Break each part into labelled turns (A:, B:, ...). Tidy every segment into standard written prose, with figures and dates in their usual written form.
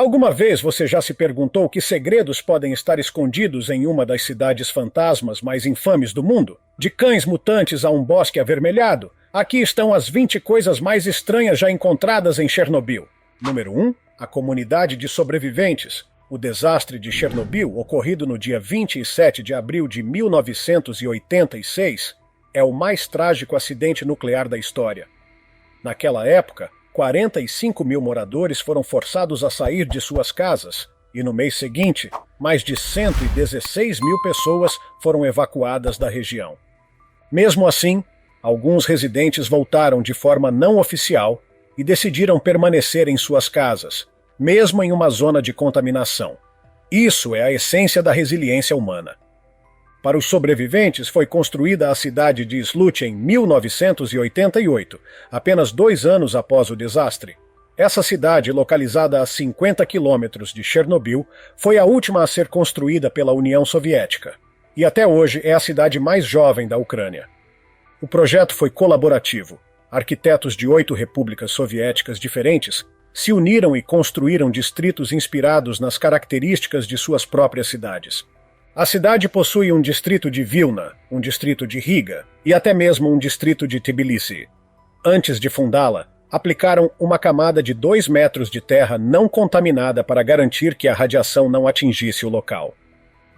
A: Alguma vez você já se perguntou que segredos podem estar escondidos em uma das cidades fantasmas mais infames do mundo? De cães mutantes a um bosque avermelhado, aqui estão as 20 coisas mais estranhas já encontradas em Chernobyl. Número 1. A comunidade de sobreviventes. O desastre de Chernobyl, ocorrido no dia 27 de abril de 1986, é o mais trágico acidente nuclear da história. Naquela época, 45 mil moradores foram forçados a sair de suas casas, e no mês seguinte, mais de 116 mil pessoas foram evacuadas da região. Mesmo assim, alguns residentes voltaram de forma não oficial e decidiram permanecer em suas casas, mesmo em uma zona de contaminação. Isso é a essência da resiliência humana. Para os sobreviventes, foi construída a cidade de Sluch em 1988, apenas 2 anos após o desastre. Essa cidade, localizada a 50 quilômetros de Chernobyl, foi a última a ser construída pela União Soviética, e até hoje é a cidade mais jovem da Ucrânia. O projeto foi colaborativo. Arquitetos de 8 repúblicas soviéticas diferentes se uniram e construíram distritos inspirados nas características de suas próprias cidades. A cidade possui um distrito de Vilna, um distrito de Riga e até mesmo um distrito de Tbilisi. Antes de fundá-la, aplicaram uma camada de 2 metros de terra não contaminada para garantir que a radiação não atingisse o local.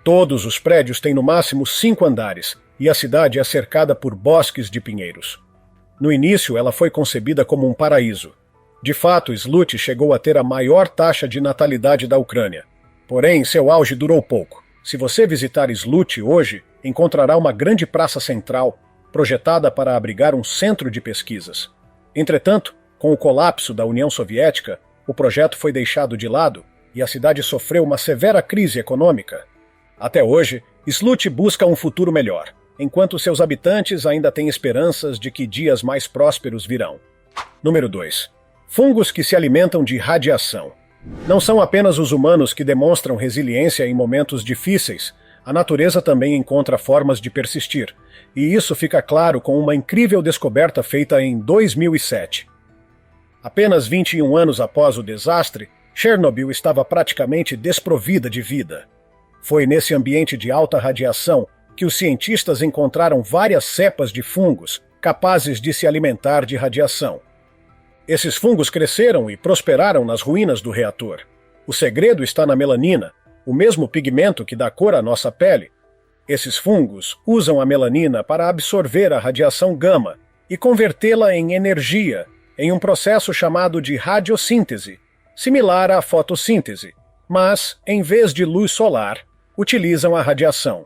A: Todos os prédios têm no máximo 5 andares e a cidade é cercada por bosques de pinheiros. No início, ela foi concebida como um paraíso. De fato, Sluch chegou a ter a maior taxa de natalidade da Ucrânia. Porém, seu auge durou pouco. Se você visitar Sluch hoje, encontrará uma grande praça central, projetada para abrigar um centro de pesquisas. Entretanto, com o colapso da União Soviética, o projeto foi deixado de lado e a cidade sofreu uma severa crise econômica. Até hoje, Sluch busca um futuro melhor, enquanto seus habitantes ainda têm esperanças de que dias mais prósperos virão. Número 2. Fungos que se alimentam de radiação. Não são apenas os humanos que demonstram resiliência em momentos difíceis, a natureza também encontra formas de persistir, e isso fica claro com uma incrível descoberta feita em 2007. Apenas 21 anos após o desastre, Chernobyl estava praticamente desprovida de vida. Foi nesse ambiente de alta radiação que os cientistas encontraram várias cepas de fungos capazes de se alimentar de radiação. Esses fungos cresceram e prosperaram nas ruínas do reator. O segredo está na melanina, o mesmo pigmento que dá cor à nossa pele. Esses fungos usam a melanina para absorver a radiação gama e convertê-la em energia, em um processo chamado de radiossíntese, similar à fotossíntese, mas, em vez de luz solar, utilizam a radiação.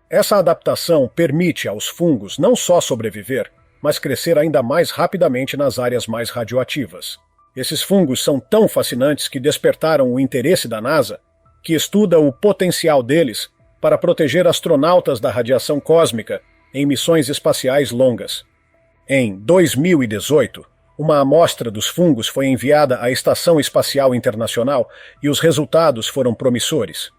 A: Essa adaptação permite aos fungos não só sobreviver, mas crescer ainda mais rapidamente nas áreas mais radioativas. Esses fungos são tão fascinantes que despertaram o interesse da NASA, que estuda o potencial deles para proteger astronautas da radiação cósmica em missões espaciais longas. Em 2018, uma amostra dos fungos foi enviada à Estação Espacial Internacional e os resultados foram promissores.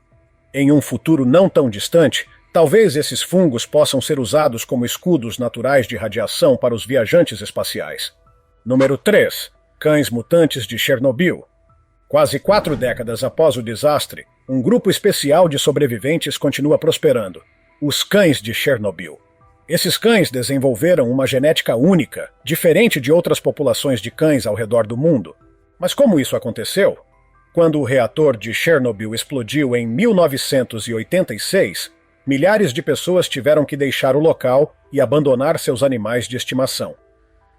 A: Em um futuro não tão distante, talvez esses fungos possam ser usados como escudos naturais de radiação para os viajantes espaciais. Número 3. Cães mutantes de Chernobyl. Quase 4 décadas após o desastre, um grupo especial de sobreviventes continua prosperando: os cães de Chernobyl. Esses cães desenvolveram uma genética única, diferente de outras populações de cães ao redor do mundo. Mas como isso aconteceu? Quando o reator de Chernobyl explodiu em 1986, milhares de pessoas tiveram que deixar o local e abandonar seus animais de estimação.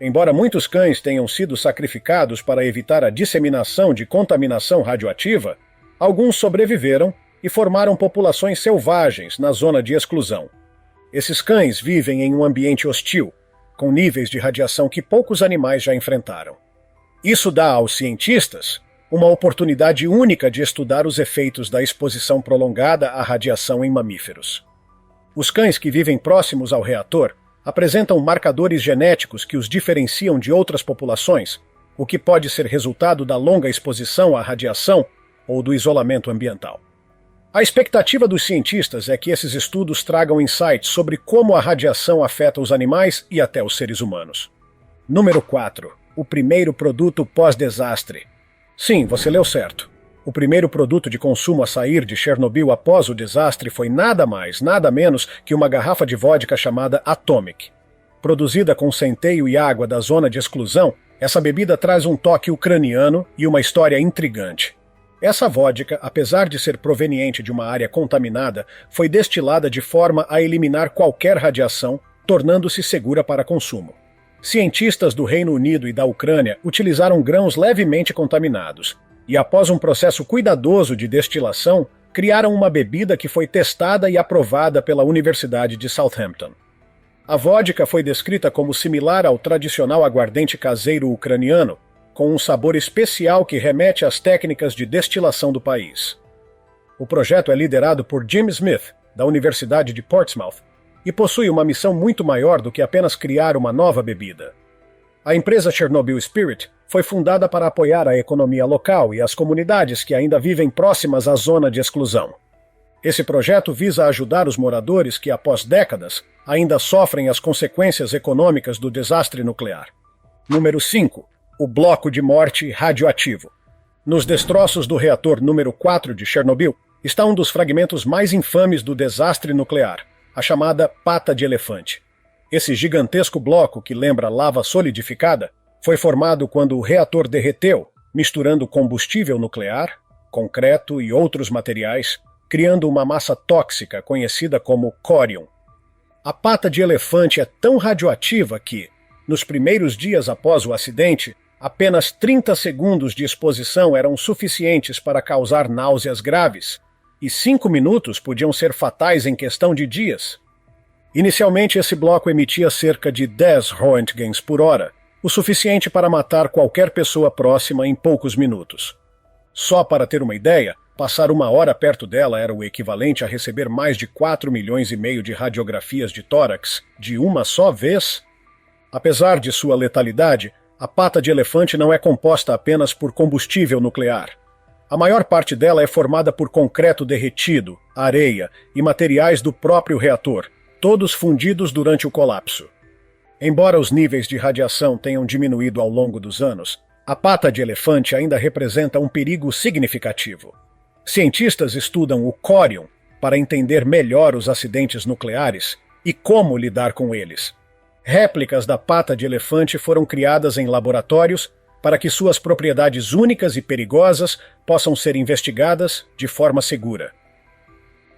A: Embora muitos cães tenham sido sacrificados para evitar a disseminação de contaminação radioativa, alguns sobreviveram e formaram populações selvagens na zona de exclusão. Esses cães vivem em um ambiente hostil, com níveis de radiação que poucos animais já enfrentaram. Isso dá aos cientistas uma oportunidade única de estudar os efeitos da exposição prolongada à radiação em mamíferos. Os cães que vivem próximos ao reator apresentam marcadores genéticos que os diferenciam de outras populações, o que pode ser resultado da longa exposição à radiação ou do isolamento ambiental. A expectativa dos cientistas é que esses estudos tragam insights sobre como a radiação afeta os animais e até os seres humanos. Número 4. O primeiro produto pós-desastre. Sim, você leu certo. O primeiro produto de consumo a sair de Chernobyl após o desastre foi nada mais, nada menos que uma garrafa de vodka chamada Atomic. Produzida com centeio e água da zona de exclusão, essa bebida traz um toque ucraniano e uma história intrigante. Essa vodka, apesar de ser proveniente de uma área contaminada, foi destilada de forma a eliminar qualquer radiação, tornando-se segura para consumo. Cientistas do Reino Unido e da Ucrânia utilizaram grãos levemente contaminados e, após um processo cuidadoso de destilação, criaram uma bebida que foi testada e aprovada pela Universidade de Southampton. A vodka foi descrita como similar ao tradicional aguardente caseiro ucraniano, com um sabor especial que remete às técnicas de destilação do país. O projeto é liderado por Jim Smith, da Universidade de Portsmouth, e possui uma missão muito maior do que apenas criar uma nova bebida. A empresa Chernobyl Spirit foi fundada para apoiar a economia local e as comunidades que ainda vivem próximas à zona de exclusão. Esse projeto visa ajudar os moradores que, após décadas, ainda sofrem as consequências econômicas do desastre nuclear. Número 5. O bloco de morte radioativo. Nos destroços do reator número 4 de Chernobyl está um dos fragmentos mais infames do desastre nuclear, a chamada pata de elefante. Esse gigantesco bloco, que lembra lava solidificada, foi formado quando o reator derreteu, misturando combustível nuclear, concreto e outros materiais, criando uma massa tóxica conhecida como córion. A pata de elefante é tão radioativa que, nos primeiros dias após o acidente, apenas 30 segundos de exposição eram suficientes para causar náuseas graves, e 5 minutos podiam ser fatais em questão de dias. Inicialmente, esse bloco emitia cerca de 10 röntgens por hora, o suficiente para matar qualquer pessoa próxima em poucos minutos. Só para ter uma ideia, passar 1 hora perto dela era o equivalente a receber mais de 4,5 milhões de radiografias de tórax de uma só vez. Apesar de sua letalidade, a pata de elefante não é composta apenas por combustível nuclear. A maior parte dela é formada por concreto derretido, areia e materiais do próprio reator, todos fundidos durante o colapso. Embora os níveis de radiação tenham diminuído ao longo dos anos, a pata de elefante ainda representa um perigo significativo. Cientistas estudam o córion para entender melhor os acidentes nucleares e como lidar com eles. Réplicas da pata de elefante foram criadas em laboratórios para que suas propriedades únicas e perigosas possam ser investigadas de forma segura.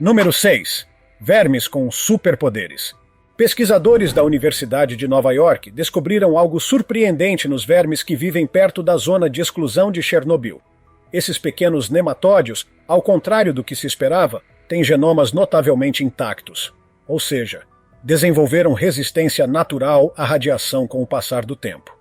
A: Número 6. Vermes com superpoderes. Pesquisadores da Universidade de Nova York descobriram algo surpreendente nos vermes que vivem perto da zona de exclusão de Chernobyl. Esses pequenos nematódios, ao contrário do que se esperava, têm genomas notavelmente intactos, ou seja, desenvolveram resistência natural à radiação com o passar do tempo.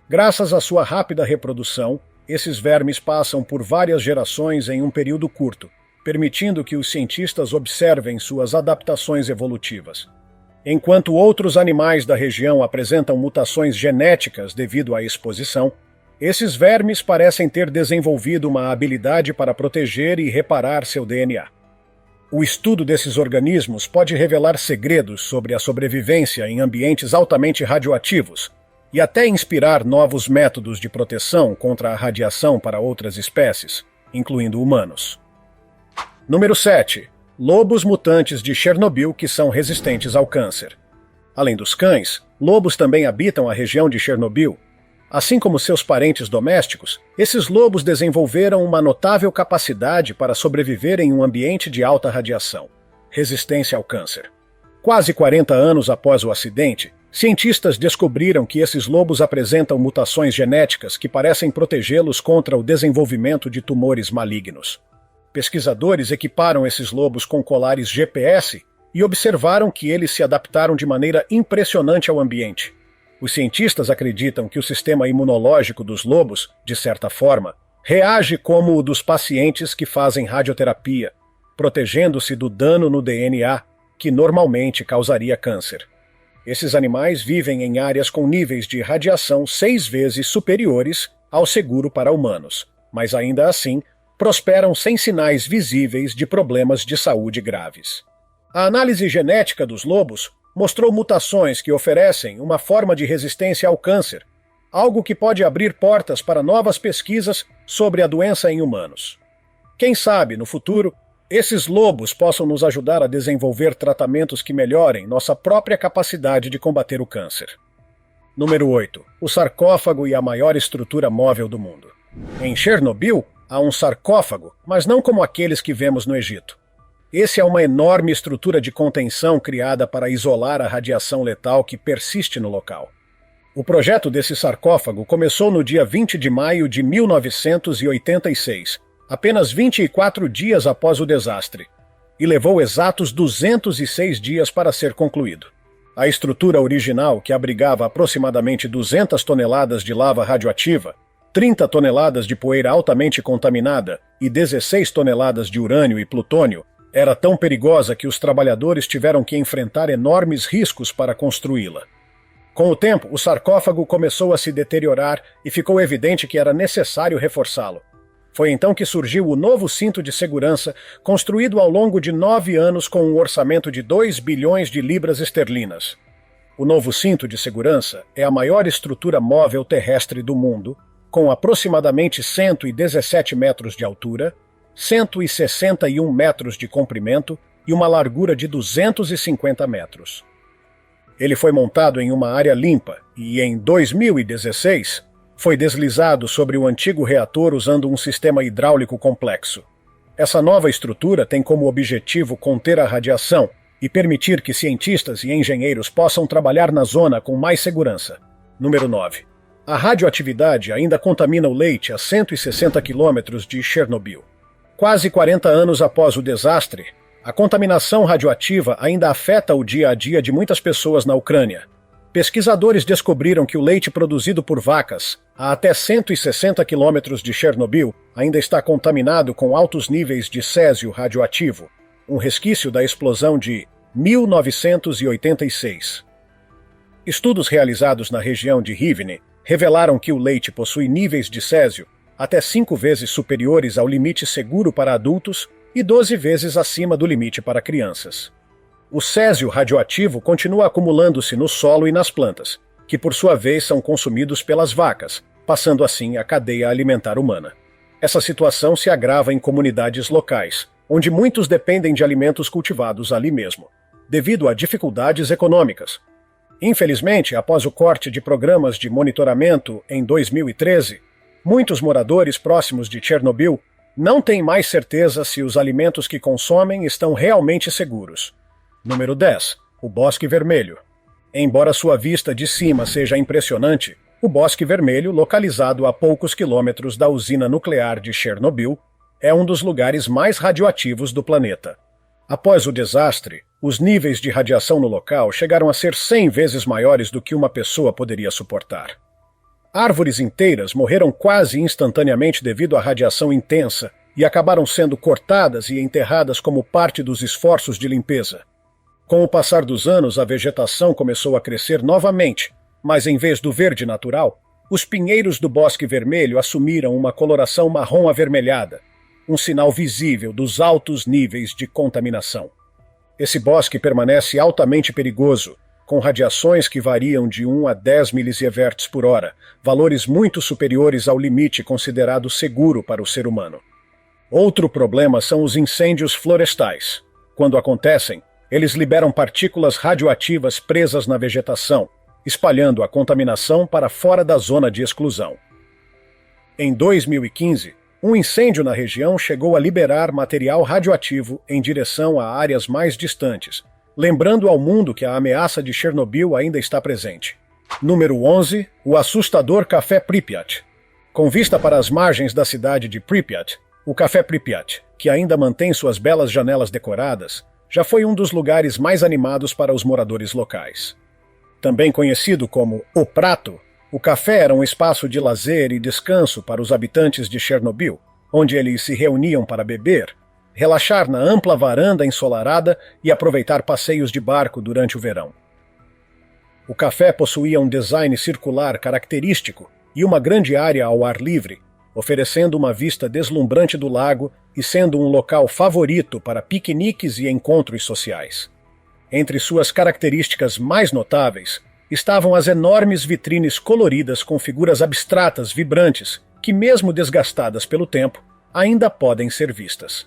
A: Graças à sua rápida reprodução, esses vermes passam por várias gerações em um período curto, permitindo que os cientistas observem suas adaptações evolutivas. Enquanto outros animais da região apresentam mutações genéticas devido à exposição, esses vermes parecem ter desenvolvido uma habilidade para proteger e reparar seu DNA. O estudo desses organismos pode revelar segredos sobre a sobrevivência em ambientes altamente radioativos e até inspirar novos métodos de proteção contra a radiação para outras espécies, incluindo humanos. Número 7. Lobos mutantes de Chernobyl que são resistentes ao câncer. Além dos cães, lobos também habitam a região de Chernobyl. Assim como seus parentes domésticos, esses lobos desenvolveram uma notável capacidade para sobreviver em um ambiente de alta radiação, resistência ao câncer. Quase 40 anos após o acidente, cientistas descobriram que esses lobos apresentam mutações genéticas que parecem protegê-los contra o desenvolvimento de tumores malignos. Pesquisadores equiparam esses lobos com colares GPS e observaram que eles se adaptaram de maneira impressionante ao ambiente. Os cientistas acreditam que o sistema imunológico dos lobos, de certa forma, reage como o dos pacientes que fazem radioterapia, protegendo-se do dano no DNA, que normalmente causaria câncer. Esses animais vivem em áreas com níveis de radiação 6 vezes superiores ao seguro para humanos, mas ainda assim prosperam sem sinais visíveis de problemas de saúde graves. A análise genética dos lobos mostrou mutações que oferecem uma forma de resistência ao câncer, algo que pode abrir portas para novas pesquisas sobre a doença em humanos. Quem sabe, no futuro, esses lobos possam nos ajudar a desenvolver tratamentos que melhorem nossa própria capacidade de combater o câncer. Número 8. O sarcófago e a maior estrutura móvel do mundo. Em Chernobyl, há um sarcófago, mas não como aqueles que vemos no Egito. Esse é uma enorme estrutura de contenção criada para isolar a radiação letal que persiste no local. O projeto desse sarcófago começou no dia 20 de maio de 1986, apenas 24 dias após o desastre, e levou exatos 206 dias para ser concluído. A estrutura original, que abrigava aproximadamente 200 toneladas de lava radioativa, 30 toneladas de poeira altamente contaminada e 16 toneladas de urânio e plutônio, era tão perigosa que os trabalhadores tiveram que enfrentar enormes riscos para construí-la. Com o tempo, o sarcófago começou a se deteriorar e ficou evidente que era necessário reforçá-lo. Foi então que surgiu o novo cinto de segurança, construído ao longo de 9 anos com um orçamento de 2 bilhões de libras esterlinas. O novo cinto de segurança é a maior estrutura móvel terrestre do mundo, com aproximadamente 117 metros de altura, 161 metros de comprimento e uma largura de 250 metros. Ele foi montado em uma área limpa e, em 2016, foi deslizado sobre o antigo reator usando um sistema hidráulico complexo. Essa nova estrutura tem como objetivo conter a radiação e permitir que cientistas e engenheiros possam trabalhar na zona com mais segurança. Número 9. A radioatividade ainda contamina o leite a 160 quilômetros de Chernobyl. Quase 40 anos após o desastre, a contaminação radioativa ainda afeta o dia a dia de muitas pessoas na Ucrânia. Pesquisadores descobriram que o leite produzido por vacas a até 160 quilômetros de Chernobyl ainda está contaminado com altos níveis de césio radioativo, um resquício da explosão de 1986. Estudos realizados na região de Rivne revelaram que o leite possui níveis de césio até 5 vezes superiores ao limite seguro para adultos e 12 vezes acima do limite para crianças. O césio radioativo continua acumulando-se no solo e nas plantas, que por sua vez são consumidos pelas vacas, passando assim a cadeia alimentar humana. Essa situação se agrava em comunidades locais, onde muitos dependem de alimentos cultivados ali mesmo, devido a dificuldades econômicas. Infelizmente, após o corte de programas de monitoramento em 2013, muitos moradores próximos de Chernobyl não têm mais certeza se os alimentos que consomem estão realmente seguros. Número 10. O Bosque Vermelho. Embora sua vista de cima seja impressionante, o Bosque Vermelho, localizado a poucos quilômetros da usina nuclear de Chernobyl, é um dos lugares mais radioativos do planeta. Após o desastre, os níveis de radiação no local chegaram a ser 100 vezes maiores do que uma pessoa poderia suportar. Árvores inteiras morreram quase instantaneamente devido à radiação intensa e acabaram sendo cortadas e enterradas como parte dos esforços de limpeza. Com o passar dos anos, a vegetação começou a crescer novamente, mas em vez do verde natural, os pinheiros do Bosque Vermelho assumiram uma coloração marrom avermelhada, um sinal visível dos altos níveis de contaminação. Esse bosque permanece altamente perigoso, com radiações que variam de 1 a 10 milisievert por hora, valores muito superiores ao limite considerado seguro para o ser humano. Outro problema são os incêndios florestais. Quando acontecem, eles liberam partículas radioativas presas na vegetação, espalhando a contaminação para fora da zona de exclusão. Em 2015, um incêndio na região chegou a liberar material radioativo em direção a áreas mais distantes, lembrando ao mundo que a ameaça de Chernobyl ainda está presente. Número 11. O assustador Café Pripyat. Com vista para as margens da cidade de Pripyat, o Café Pripyat, que ainda mantém suas belas janelas decoradas, já foi um dos lugares mais animados para os moradores locais. Também conhecido como O Prato, o café era um espaço de lazer e descanso para os habitantes de Chernobyl, onde eles se reuniam para beber, relaxar na ampla varanda ensolarada e aproveitar passeios de barco durante o verão. O café possuía um design circular característico e uma grande área ao ar livre, oferecendo uma vista deslumbrante do lago e sendo um local favorito para piqueniques e encontros sociais. Entre suas características mais notáveis, estavam as enormes vitrines coloridas com figuras abstratas vibrantes que, mesmo desgastadas pelo tempo, ainda podem ser vistas.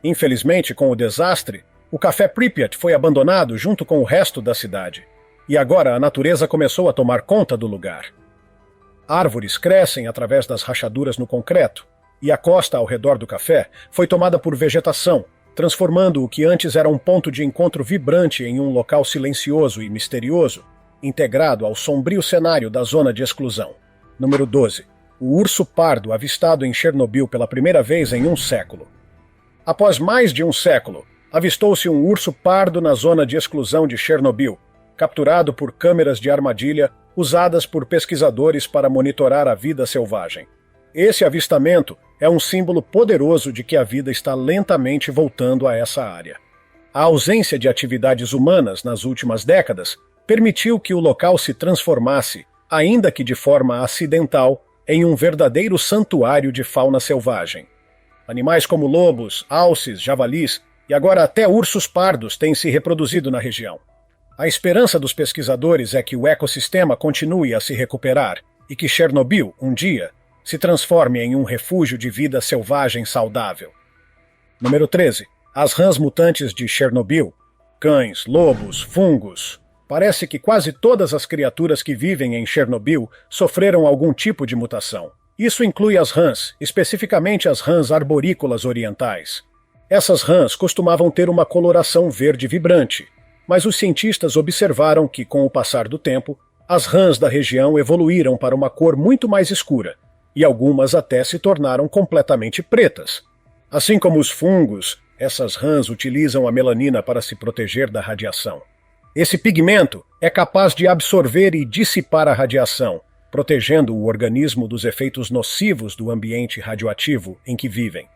A: Infelizmente, com o desastre, o café Pripyat foi abandonado junto com o resto da cidade, e agora a natureza começou a tomar conta do lugar. Árvores crescem através das rachaduras no concreto, e a costa ao redor do café foi tomada por vegetação, transformando o que antes era um ponto de encontro vibrante em um local silencioso e misterioso, integrado ao sombrio cenário da zona de exclusão. Número 12. O urso pardo avistado em Chernobyl pela primeira vez em um século. Após mais de um século, avistou-se um urso pardo na zona de exclusão de Chernobyl, capturado por câmeras de armadilha usadas por pesquisadores para monitorar a vida selvagem. Esse avistamento é um símbolo poderoso de que a vida está lentamente voltando a essa área. A ausência de atividades humanas nas últimas décadas permitiu que o local se transformasse, ainda que de forma acidental, em um verdadeiro santuário de fauna selvagem. Animais como lobos, alces, javalis e agora até ursos pardos têm se reproduzido na região. A esperança dos pesquisadores é que o ecossistema continue a se recuperar e que Chernobyl, um dia, se transforme em um refúgio de vida selvagem saudável. Número 13. As rãs mutantes de Chernobyl. Cães, lobos, fungos. Parece que quase todas as criaturas que vivem em Chernobyl sofreram algum tipo de mutação. Isso inclui as rãs, especificamente as rãs arborícolas orientais. Essas rãs costumavam ter uma coloração verde vibrante, mas os cientistas observaram que, com o passar do tempo, as rãs da região evoluíram para uma cor muito mais escura, e algumas até se tornaram completamente pretas. Assim como os fungos, essas rãs utilizam a melanina para se proteger da radiação. Esse pigmento é capaz de absorver e dissipar a radiação, protegendo o organismo dos efeitos nocivos do ambiente radioativo em que vivem.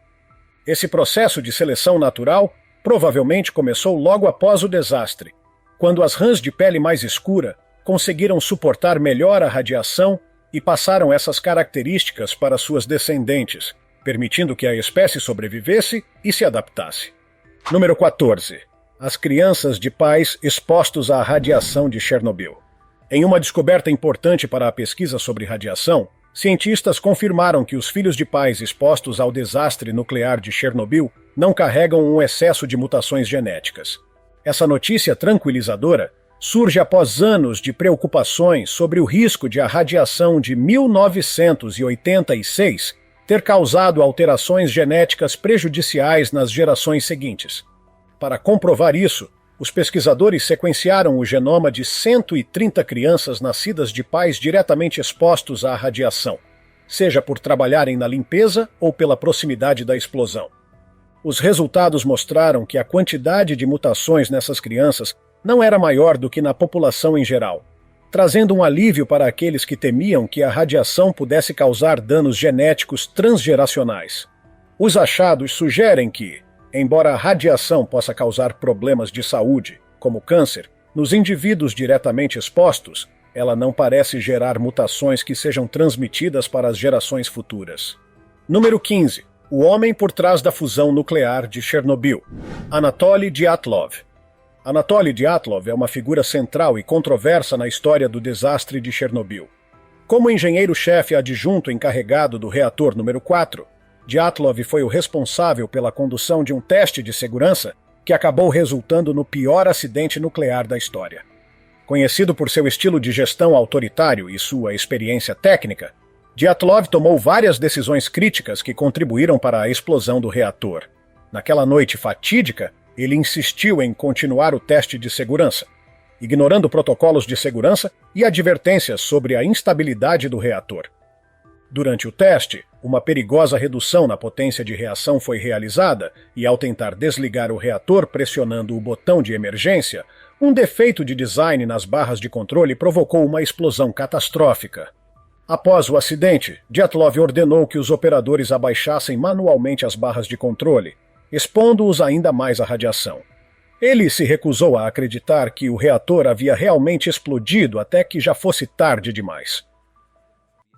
A: Esse processo de seleção natural provavelmente começou logo após o desastre, quando as rãs de pele mais escura conseguiram suportar melhor a radiação e passaram essas características para suas descendentes, permitindo que a espécie sobrevivesse e se adaptasse. Número 14. As crianças de pais expostos à radiação de Chernobyl. Em uma descoberta importante para a pesquisa sobre radiação, cientistas confirmaram que os filhos de pais expostos ao desastre nuclear de Chernobyl não carregam um excesso de mutações genéticas. Essa notícia tranquilizadora surge após anos de preocupações sobre o risco de a radiação de 1986 ter causado alterações genéticas prejudiciais nas gerações seguintes. Para comprovar isso, os pesquisadores sequenciaram o genoma de 130 crianças nascidas de pais diretamente expostos à radiação, seja por trabalharem na limpeza ou pela proximidade da explosão. Os resultados mostraram que a quantidade de mutações nessas crianças não era maior do que na população em geral, trazendo um alívio para aqueles que temiam que a radiação pudesse causar danos genéticos transgeracionais. Os achados sugerem que, embora a radiação possa causar problemas de saúde, como câncer, nos indivíduos diretamente expostos, ela não parece gerar mutações que sejam transmitidas para as gerações futuras. Número 15. O homem por trás da fusão nuclear de Chernobyl. Anatoly Dyatlov. Anatoly Dyatlov é uma figura central e controversa na história do desastre de Chernobyl. Como engenheiro-chefe adjunto encarregado do reator número 4, Dyatlov foi o responsável pela condução de um teste de segurança que acabou resultando no pior acidente nuclear da história. Conhecido por seu estilo de gestão autoritário e sua experiência técnica, Dyatlov tomou várias decisões críticas que contribuíram para a explosão do reator. Naquela noite fatídica, ele insistiu em continuar o teste de segurança, ignorando protocolos de segurança e advertências sobre a instabilidade do reator. Durante o teste, uma perigosa redução na potência de reação foi realizada e, ao tentar desligar o reator pressionando o botão de emergência, um defeito de design nas barras de controle provocou uma explosão catastrófica. Após o acidente, Dyatlov ordenou que os operadores abaixassem manualmente as barras de controle, expondo-os ainda mais à radiação. Ele se recusou a acreditar que o reator havia realmente explodido até que já fosse tarde demais.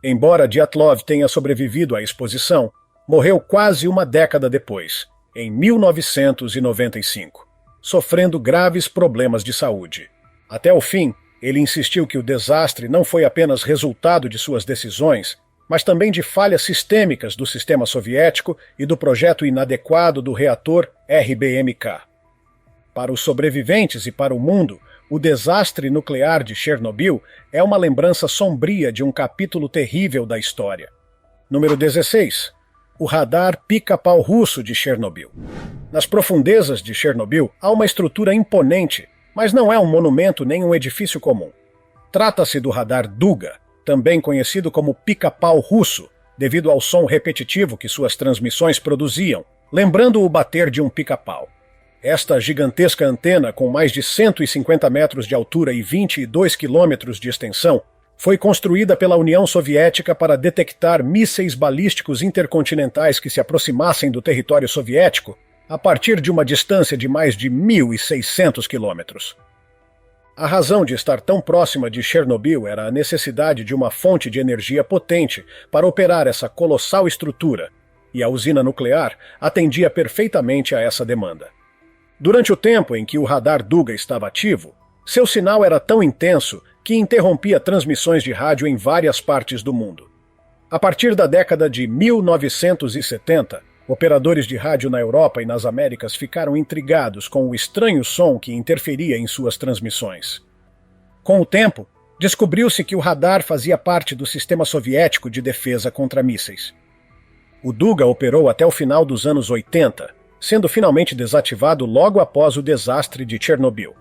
A: Embora Dyatlov tenha sobrevivido à exposição, morreu quase uma década depois, em 1995, sofrendo graves problemas de saúde. Até o fim, Ele insistiu que o desastre não foi apenas resultado de suas decisões, mas também de falhas sistêmicas do sistema soviético e do projeto inadequado do reator RBMK. Para os sobreviventes e para o mundo, o desastre nuclear de Chernobyl é uma lembrança sombria de um capítulo terrível da história. Número 16. O radar pica-pau russo de Chernobyl. Nas profundezas de Chernobyl há uma estrutura imponente, mas não é um monumento nem um edifício comum. Trata-se do radar Duga, também conhecido como pica-pau russo, devido ao som repetitivo que suas transmissões produziam, lembrando o bater de um pica-pau. Esta gigantesca antena, com mais de 150 metros de altura e 22 quilômetros de extensão, foi construída pela União Soviética para detectar mísseis balísticos intercontinentais que se aproximassem do território soviético a partir de uma distância de mais de 1.600 quilômetros. A razão de estar tão próxima de Chernobyl era a necessidade de uma fonte de energia potente para operar essa colossal estrutura, e a usina nuclear atendia perfeitamente a essa demanda. Durante o tempo em que o radar Duga estava ativo, seu sinal era tão intenso que interrompia transmissões de rádio em várias partes do mundo. A partir da década de 1970, operadores de rádio na Europa e nas Américas ficaram intrigados com o estranho som que interferia em suas transmissões. Com o tempo, descobriu-se que o radar fazia parte do sistema soviético de defesa contra mísseis. O Duga operou até o final dos anos 80, sendo finalmente desativado logo após o desastre de Chernobyl.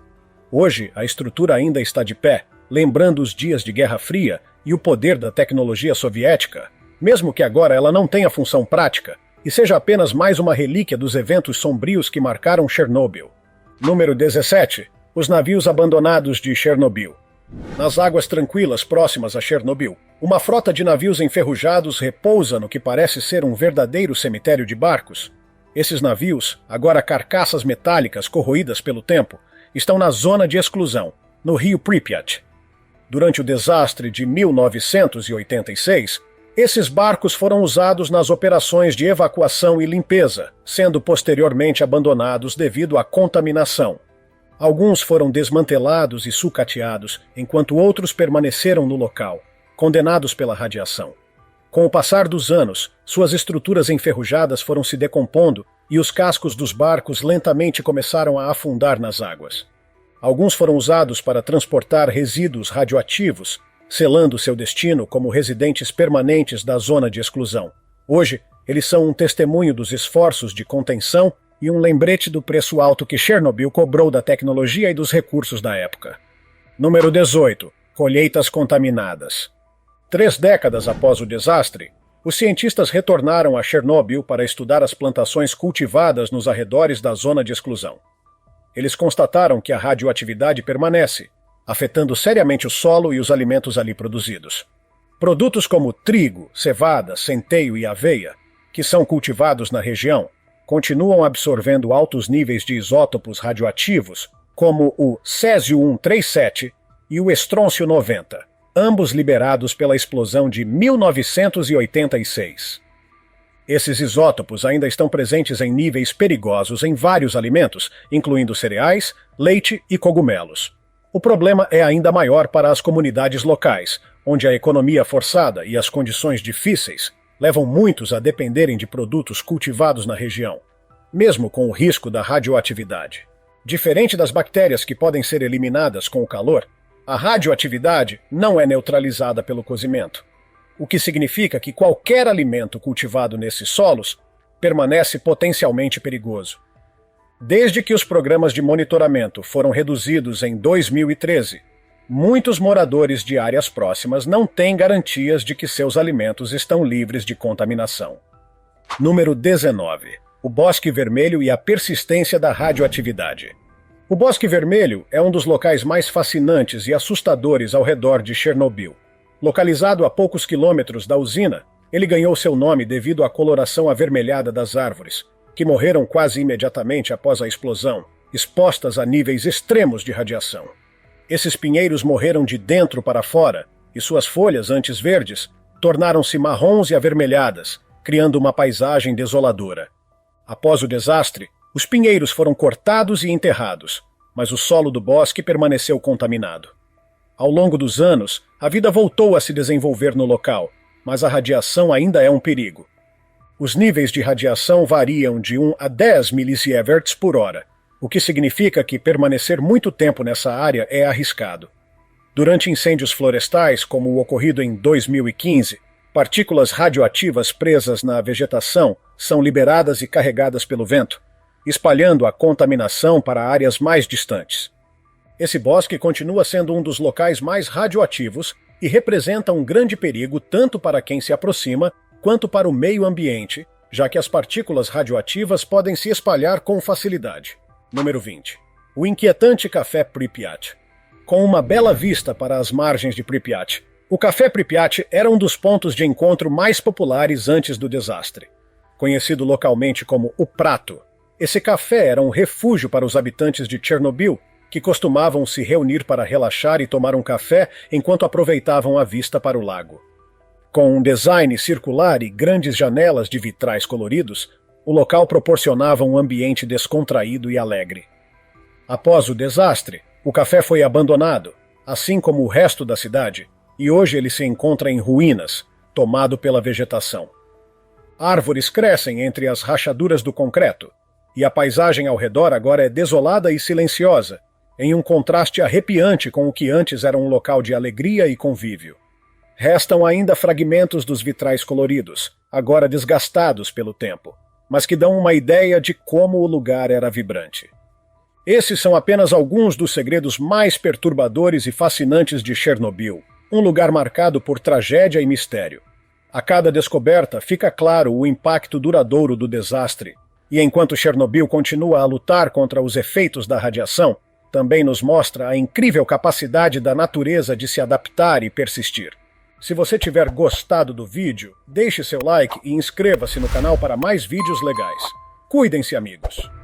A: Hoje, a estrutura ainda está de pé, lembrando os dias de Guerra Fria e o poder da tecnologia soviética, mesmo que agora ela não tenha função prática e seja apenas mais uma relíquia dos eventos sombrios que marcaram Chernobyl. Número 17. Os navios abandonados de Chernobyl. Nas águas tranquilas próximas a Chernobyl, uma frota de navios enferrujados repousa no que parece ser um verdadeiro cemitério de barcos. Esses navios, agora carcaças metálicas corroídas pelo tempo, estão na zona de exclusão, no rio Pripyat. Durante o desastre de 1986, esses barcos foram usados nas operações de evacuação e limpeza, sendo posteriormente abandonados devido à contaminação. Alguns foram desmantelados e sucateados, enquanto outros permaneceram no local, condenados pela radiação. Com o passar dos anos, suas estruturas enferrujadas foram se decompondo e os cascos dos barcos lentamente começaram a afundar nas águas. Alguns foram usados para transportar resíduos radioativos, selando seu destino como residentes permanentes da zona de exclusão. Hoje, eles são um testemunho dos esforços de contenção e um lembrete do preço alto que Chernobyl cobrou da tecnologia e dos recursos da época. Número 18. Colheitas contaminadas. 3 décadas após o desastre, os cientistas retornaram a Chernobyl para estudar as plantações cultivadas nos arredores da zona de exclusão. Eles constataram que a radioatividade permanece, afetando seriamente o solo e os alimentos ali produzidos. Produtos como trigo, cevada, centeio e aveia, que são cultivados na região, continuam absorvendo altos níveis de isótopos radioativos, como o césio-137 e o estrôncio-90, ambos liberados pela explosão de 1986. Esses isótopos ainda estão presentes em níveis perigosos em vários alimentos, incluindo cereais, leite e cogumelos. O problema é ainda maior para as comunidades locais, onde a economia forçada e as condições difíceis levam muitos a dependerem de produtos cultivados na região, mesmo com o risco da radioatividade. Diferente das bactérias que podem ser eliminadas com o calor, a radioatividade não é neutralizada pelo cozimento, o que significa que qualquer alimento cultivado nesses solos permanece potencialmente perigoso. Desde que os programas de monitoramento foram reduzidos em 2013, muitos moradores de áreas próximas não têm garantias de que seus alimentos estão livres de contaminação. Número 19. O Bosque Vermelho e a persistência da radioatividade. O Bosque Vermelho é um dos locais mais fascinantes e assustadores ao redor de Chernobyl. Localizado a poucos quilômetros da usina, ele ganhou seu nome devido à coloração avermelhada das árvores, que morreram quase imediatamente após a explosão, expostas a níveis extremos de radiação. Esses pinheiros morreram de dentro para fora, e suas folhas, antes verdes, tornaram-se marrons e avermelhadas, criando uma paisagem desoladora. Após o desastre, os pinheiros foram cortados e enterrados, mas o solo do bosque permaneceu contaminado. Ao longo dos anos, a vida voltou a se desenvolver no local, mas a radiação ainda é um perigo. Os níveis de radiação variam de 1 a 10 millisieverts por hora, o que significa que permanecer muito tempo nessa área é arriscado. Durante incêndios florestais, como o ocorrido em 2015, partículas radioativas presas na vegetação são liberadas e carregadas pelo vento, espalhando a contaminação para áreas mais distantes. Esse bosque continua sendo um dos locais mais radioativos e representa um grande perigo tanto para quem se aproxima quanto para o meio ambiente, já que as partículas radioativas podem se espalhar com facilidade. Número 20. O inquietante Café Pripyat. Com uma bela vista para as margens de Pripyat, o Café Pripyat era um dos pontos de encontro mais populares antes do desastre. Conhecido localmente como o Prato, esse café era um refúgio para os habitantes de Chernobyl, que costumavam se reunir para relaxar e tomar um café enquanto aproveitavam a vista para o lago. Com um design circular e grandes janelas de vitrais coloridos, o local proporcionava um ambiente descontraído e alegre. Após o desastre, o café foi abandonado, assim como o resto da cidade, e hoje ele se encontra em ruínas, tomado pela vegetação. Árvores crescem entre as rachaduras do concreto, e a paisagem ao redor agora é desolada e silenciosa, em um contraste arrepiante com o que antes era um local de alegria e convívio. Restam ainda fragmentos dos vitrais coloridos, agora desgastados pelo tempo, mas que dão uma ideia de como o lugar era vibrante. Esses são apenas alguns dos segredos mais perturbadores e fascinantes de Chernobyl, um lugar marcado por tragédia e mistério. A cada descoberta fica claro o impacto duradouro do desastre, e enquanto Chernobyl continua a lutar contra os efeitos da radiação, também nos mostra a incrível capacidade da natureza de se adaptar e persistir. Se você tiver gostado do vídeo, deixe seu like e inscreva-se no canal para mais vídeos legais. Cuidem-se, amigos!